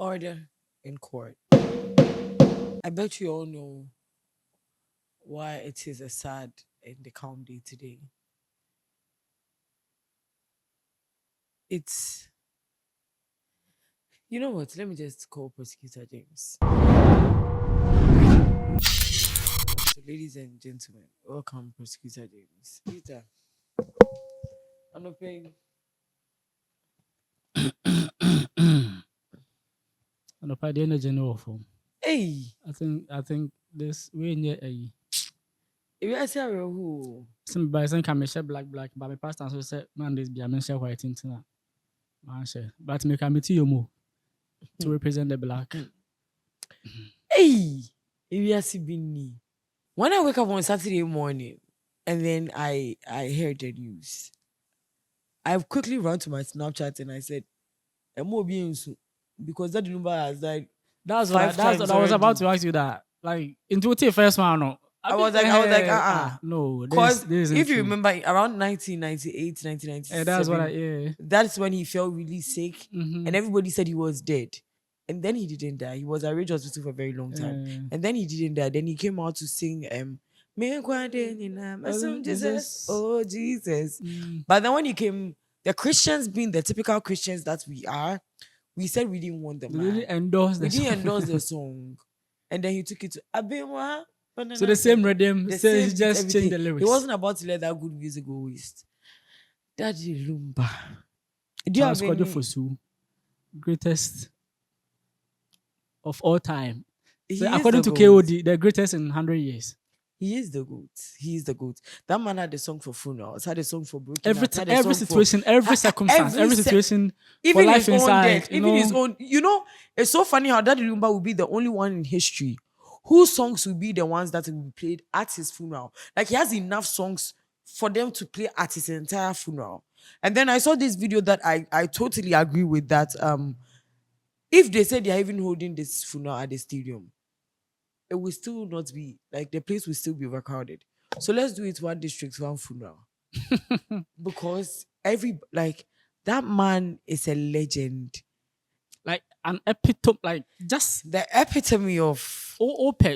order in court. I bet you all know why it is a sad in the county today. It's you know what? Let me just call Prosecutor James. So, ladies and gentlemen, welcome Prosecutor James. Peter, I'm not paying. And if I didn't know from, Hey, I think this we need a if I say who? some by some can share black, but my pastor also said man this be a man share white into that man share. But me can meet you more to represent the black. Hey, if I see Bini. When I wake up on Saturday morning and then I heard the news, I quickly ran to my Snapchat and I said, "Emo because that number has died That's what five that's times what I was about already." to ask you that. Like into the first one, no. I was like, no, Because this isn't if you true. remember, around 1998, That's what 1997, yeah. that's when he felt really sick Mm-hmm. and everybody said he was dead. And then he didn't die. He was at Rage Hospital for a very long time. And then he didn't die. Then he came out to sing "Me Nkwade Nyina, Mesum Jesus, Jesus. oh Jesus." Mm. But then when he came, the Christians being the typical Christians that we are, we said we didn't want the They didn't man. endorse We the didn't song. endorse the song. And then he took it to Abewa. So the same rhythm, The so he same beat, just changed everything. the He lyrics. wasn't about to let that good music go waste. Daddy Lumba. Do you Charles have Kojo any? Fosu, greatest of all time. So He is according the to goat. KOD, the greatest in 100 years. He is the goat. He is the goat. That man had a song for funerals, had a song for broken Every heart, had a every song for situation, every circumstance, every situation for even life his own inside, death, you even his know. own. You know, it's so funny how Daddy Lumba will be the only one in history whose songs will be the ones that will be played at his funeral. Like he has enough songs for them to play at his entire funeral. And then I saw this video that I totally agree with that. If they said they're even holding this funeral at the stadium, it will still not be like the place will still be overcrowded. So let's do it one district, one funeral. Because that man is a legend. Like an epitome, like just The epitome of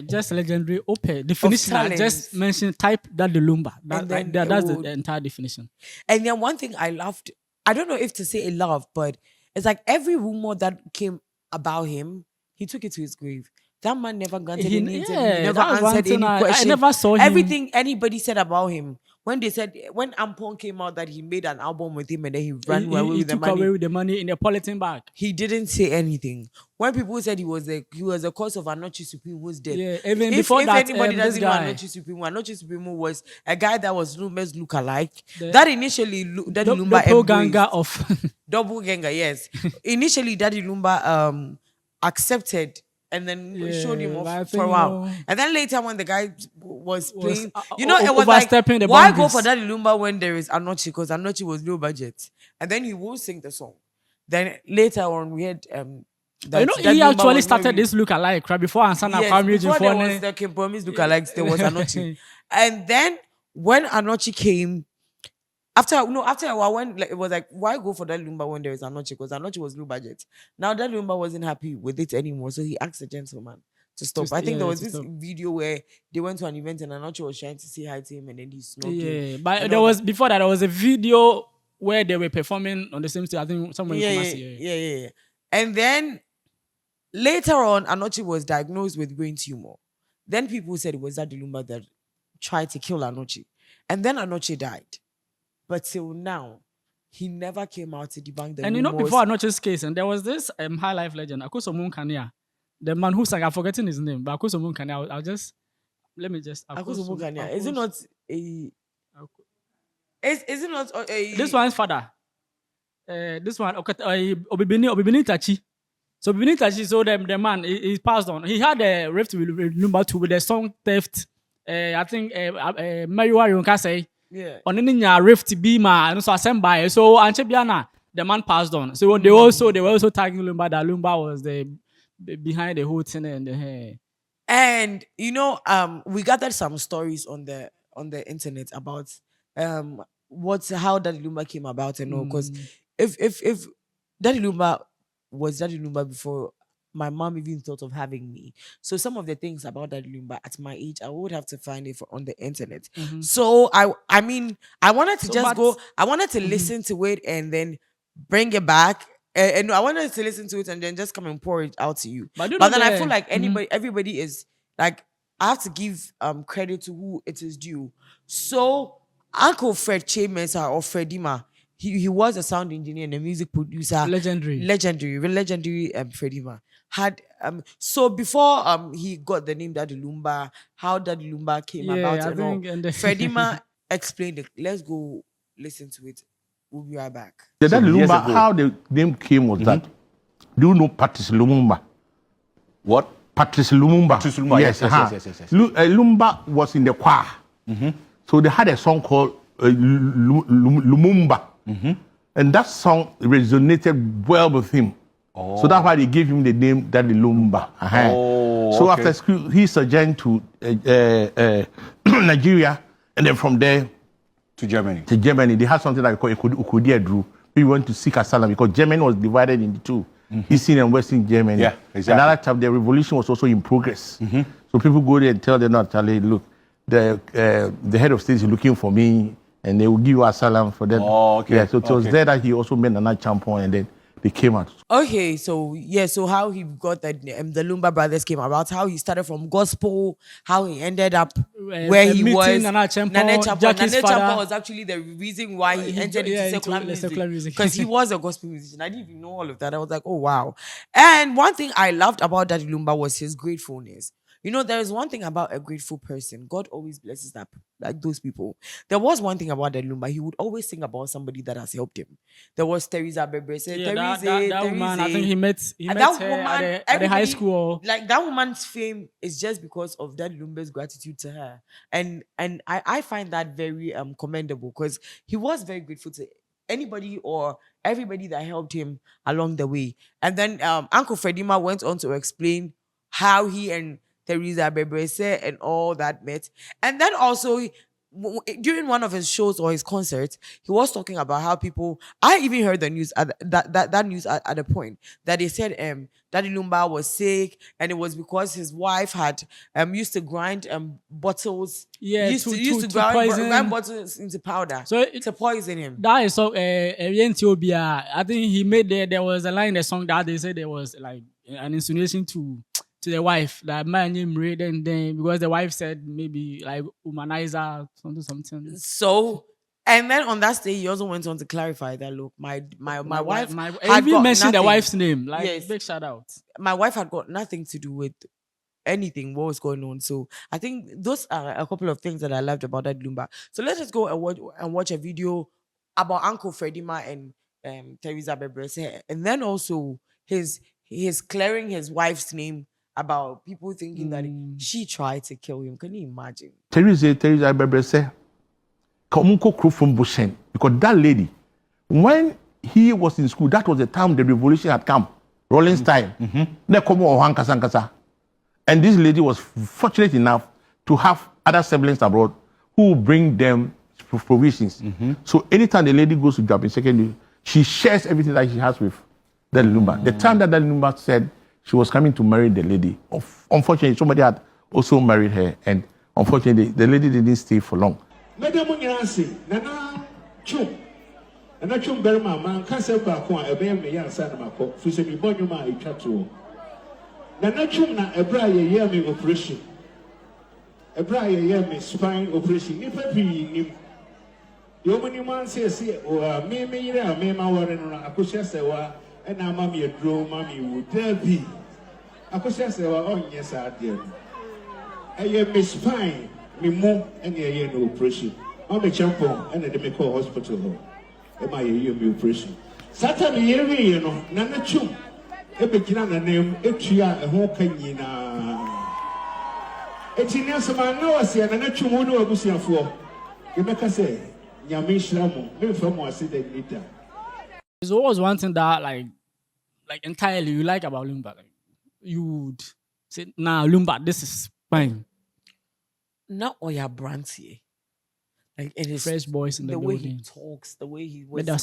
just legendary definition. I talent. just mentioned type that the Lumba. And That like then that's the entire definition. and then one thing I loved, I don't know if to say a love, but it's like every rumor that came about him, he took it to his grave. That man never granted any interview. He never That was one answered thing any I question. never saw him. Everything anybody said about him, when they said when Ampon came out that he made an album with him and then he ran away He with the took money, away with the money in a polythene bag. he didn't say anything. When people said he was the cause of Anochi Supreme death. Yeah, even If before that, anybody this doesn't know guy, Anochi Supreme was a guy that was Lumba's lookalike. the That initially Daddy Lumba doppelganger embraced. of Double ganger, yes. Initially, Daddy Lumba accepted and then showed him yeah, but off I for think a while. And then later, when the guy was was playing, it was like, overstepping the why go for boundaries. Daddy Lumba when there is Anochi? Because Anochi was low budget. And then he won't sing the song. Then later on, we had that He Daddy Lumba actually was not started really. this look alike right before Ansana Yes, Kwame before there was Ejiofor. the Kim Promise lookalikes, there was Anochi. And then when Anochi came, after a while, when it was like, why go for that Lumba when there is Anochi? Because Anochi was low budget. Now that Lumba wasn't happy with it anymore, so he asked the gentleman to stop. I think there was To this stop. video where they went to an event and Anochi was trying to say hi to him, and then he snuck in. Yeah, but And there all was that. before that there was a video where they were performing on the same stage. I think somewhere in Kumasi. Yeah. And then later on, Anochi was diagnosed with brain tumor. Then people said it was that Lumba that tried to kill Anochi, and then Anochi died. But till now, he never came out to debunk the And rumors. before Anoche's case, and there was this high life legend, Akoso Munkania, the man who sang, I've forgotten his name, but Akoso Munkania, I'll just, let me just, Akoso Mugania. Is it not a? Ako- Is it not a? This one's father. This one, Obibini Tachi. So Obibini Tachi, so the man, he passed on. He had a rift with number 2 with the song Theft. I think, Mariwa Yonka say, Yeah. on any rift be ma and so assemble so Anchebiana the man passed on so they were also tagging Lumba that Lumba was the behind the whole thing and And we gathered some stories on the internet about how Daddy Lumba came about and all. Because if Daddy Lumba was Daddy Lumba before my mom even thought of having me. So some of the things about that Lumba at my age, I would have to find it on the internet. So I mean, I wanted to So, just but go. I wanted to listen to it and then bring it back. And I wanted to listen to it and then just come and pour it out to you. but you know But then I feel like mhm. everybody is like, I have to give credit to who it is due. So Uncle Fred Chamesa or Fredima, he was a sound engineer and a music producer. Legendary. Legendary Fredima. Had so before he got the name Daddy Lumba, how Daddy Lumba came about Yeah, I and all. think and Fredima explained it. Let's go listen to it. We'll be right back. The So Daddy years Lumba, ago. how the name came was that. Do you know Patrice Lumumba? What? Patrice Lumumba. Patrice Lumumba, yes, uh-huh. yes. Lumba was in the choir. So they had a song called Lumumba. And that song resonated well with him. So that's why they gave him the name Daddy Lumba. So okay. after school, he sojourned to Nigeria, and then from there To Germany. to Germany. They had something like called Ukudia Drew. We went to seek asylum because Germany was divided into two, Eastern and Western Germany. Yeah, exactly. Another time, the revolution was also in progress. So people go there and tell them, not tell look, the head of state is looking for me, and they will give you asylum for them. Oh, okay. Yeah, so it was Okay. there that he also made another champion, and then they came out. Okay, so yeah, so how he got that the Lumba Brothers came about, how he started from gospel, how he ended up where he meeting was. Nana Champo, Champo Jackie's father. was actually the reason why he entered yeah, into into secular the music, secular music. because he was a gospel musician. I didn't even know all of that. I was like, oh wow. And one thing I loved about Daddy Lumba was his gratefulness. You know, there is one thing about a grateful person. God always blesses that, like those people. There was one thing about Daddy Lumba. He would always sing about somebody that has helped him. There was Teresa Bebre. Yeah, that woman, I think he met And her at the high school. Like that woman's fame is just because of Daddy Lumba's gratitude to her. And I find that very commendable, because he was very grateful to anybody or everybody that helped him along the way. And then Uncle Fredima went on to explain how he and Teresa Bebrese and all that met. And then also during one of his shows or his concerts, he was talking about how people. I even heard the news at that news at a point that they said Daddy Lumba was sick, and it was because his wife had used to grind bottles. Yeah, used to to poison. grind bottles into powder So to poison him. That is so I think he made there was a line in the song that they said there was like an insinuation to the wife that man named Ray, then because the wife said maybe like humanizer something. So, and then on that day, he also went on to clarify that look, my wife had even mentioned the nothing. wife's name. Like Yes. big shout out. My wife had got nothing to do with anything what was going on. So I think those are a couple of things that I loved about that Lumba. So let's just go and watch a video about Uncle Fredima and Teresa Bebrese, and then also his clearing his wife's name about people thinking that she tried to kill him. Can you imagine? Teresa Bebrese, Kamunko crew from Bushen, because that lady, when he was in school, that was the time the revolution had come, Rollins time. And this lady was fortunate enough to have other siblings abroad who bring them provisions. So anytime the lady goes to job in secondary, she shares everything that she has with Daddy Lumba. The time that Daddy Lumba said she was coming to marry the lady, unfortunately, somebody had also married her, and unfortunately, the lady didn't stay for long. Madam Munyansi, Nana Chum, and a chum berma man can't say back one a bear me and Sanamako, Fusemi Bonuma, a chatu. Nana Chum na a briar yammy operation. A briar yammy spine operation. If I be him, the only man says, or me, my warren on a cushion sewa, and now mammy a draw, mammy would there be. A cushion sewa on yes, I did. A year miss spine. Me more and a year no operation. I'm a champion and a medical hospital. Am I a year operation? Saturday, you know, Nana Chum. A beginner name, Etria, a whole canina. Etinia, man, no, I see Nana Chum, no, I was here for. You make us say, Yamish Lamo, maybe from what I said later. There's always one thing that like entirely you like about Lumba. Like, you would say, nah, Lumba, this is fine. Not all your brands here. Like it is Fresh boys in the way building. he talks, the way he was. Yeah,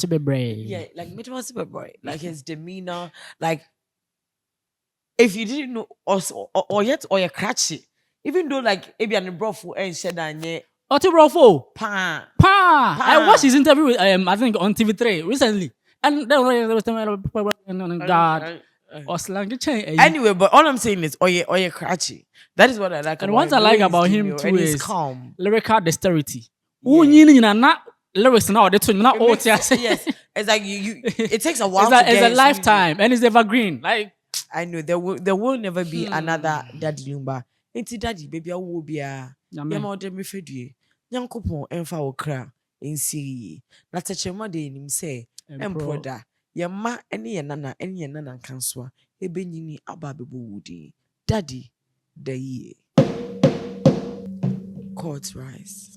Yeah, like Mitchell Boy, like his demeanor, like if you didn't know, or yet, or you're cratchy, even though like maybe an brofu and shed and ye Oti Brofo. pa. I watched his interview with I think on TV3 recently. And then God or slang chain. Anyway, but all I'm saying is, or you're cratchy. That is what I like. And about what him. I The way like he's about him demure too and he's is calm. lyrical dexterity. Not lyrics now. They tune not It all. makes- yes, it's like you. It takes a while. It's to a get lifetime and it's evergreen. Like I know there will never be another Daddy Lumba. Enti Daddy baby awo bia. Amen. Yama ode me fedue. Nyankopon emfa wo kra ensi. Na techema de nim say emproda. Yama ene ye nana nkansoa. Ebenyini aba bebo wudi. Daddy the ye. Court rise.